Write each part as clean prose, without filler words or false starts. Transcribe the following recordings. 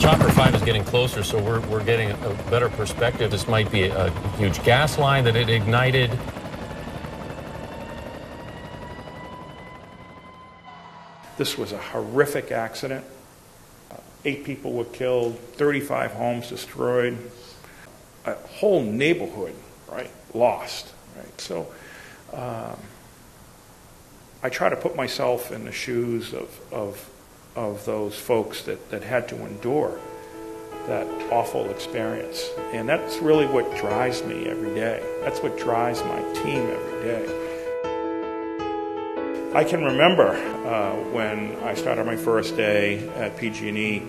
Chopper 5 is getting closer, so we're getting a better perspective. This might be a huge gas line that it ignited. This was a horrific accident. 8 people were killed, 35 homes destroyed, a whole neighborhood, right, lost, right? So I try to put myself in the shoes of those folks that had to endure that awful experience. And that's really what drives me every day. That's what drives my team every day. I can remember when I started my first day at Pg&E,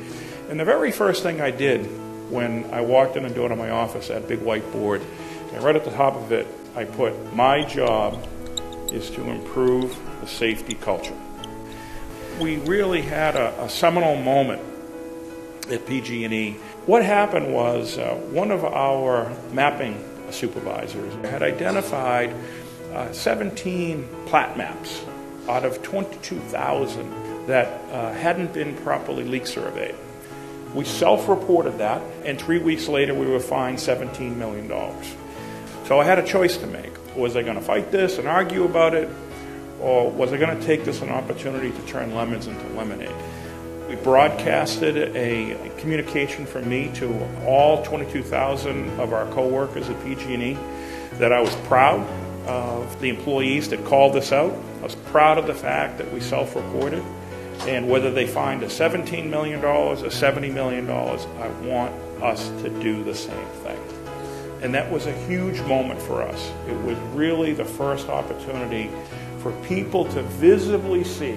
and the very first thing I did when I walked in the door to my office, that big whiteboard, and right at the top of it, I put, my job is to improve the safety culture. We really had a seminal moment at Pg&E. What happened was one of our mapping supervisors had identified 17 plat maps out of 22,000 that hadn't been properly leak surveyed. We self-reported that, and 3 weeks later we were fined $17 million. So I had a choice to make. Was I going to fight this and argue about it, or was I going to take this an opportunity to turn lemons into lemonade? We broadcasted a communication from me to all 22,000 of our co-workers at Pg&E that I was proud of the employees that called this out. I was proud of the fact that we self-reported, and whether they find us $17 million or $70 million, I want us to do the same thing. And that was a huge moment for us. It was really the first opportunity for people to visibly see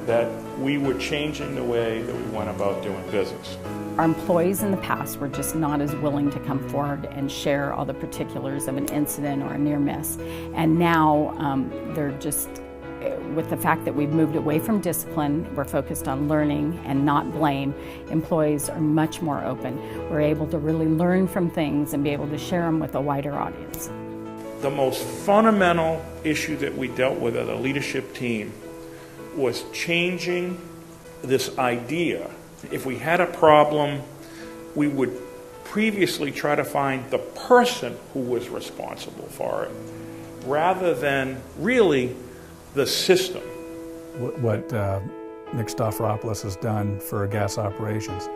that we were changing the way that we went about doing business. Our employees in the past were just not as willing to come forward and share all the particulars of an incident or a near miss. And now they're just, with the fact that we've moved away from discipline, we're focused on learning and not blame, employees are much more open. We're able to really learn from things and be able to share them with a wider audience. The most fundamental issue that we dealt with as a leadership team was changing this idea. If we had a problem, we would previously try to find the person who was responsible for it, rather than really the system. What Nick Stofferopoulos has done for gas operations,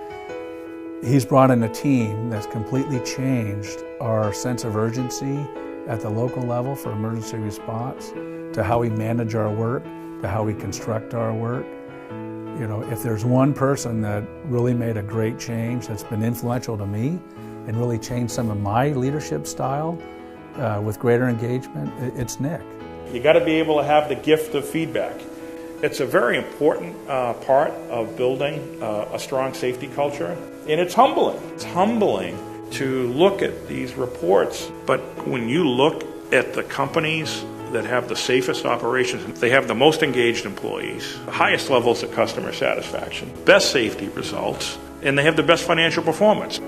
he's brought in a team that's completely changed our sense of urgency at the local level for emergency response, to how we manage our work, to how we construct our work. You know, if there's one person that really made a great change that's been influential to me and really changed some of my leadership style with greater engagement, it's Nick. You got to be able to have the gift of feedback. It's a very important part of building a strong safety culture, and it's humbling. It's humbling to look at these reports, but when you look at the companies that have the safest operations, they have the most engaged employees, the highest levels of customer satisfaction, best safety results, and they have the best financial performance.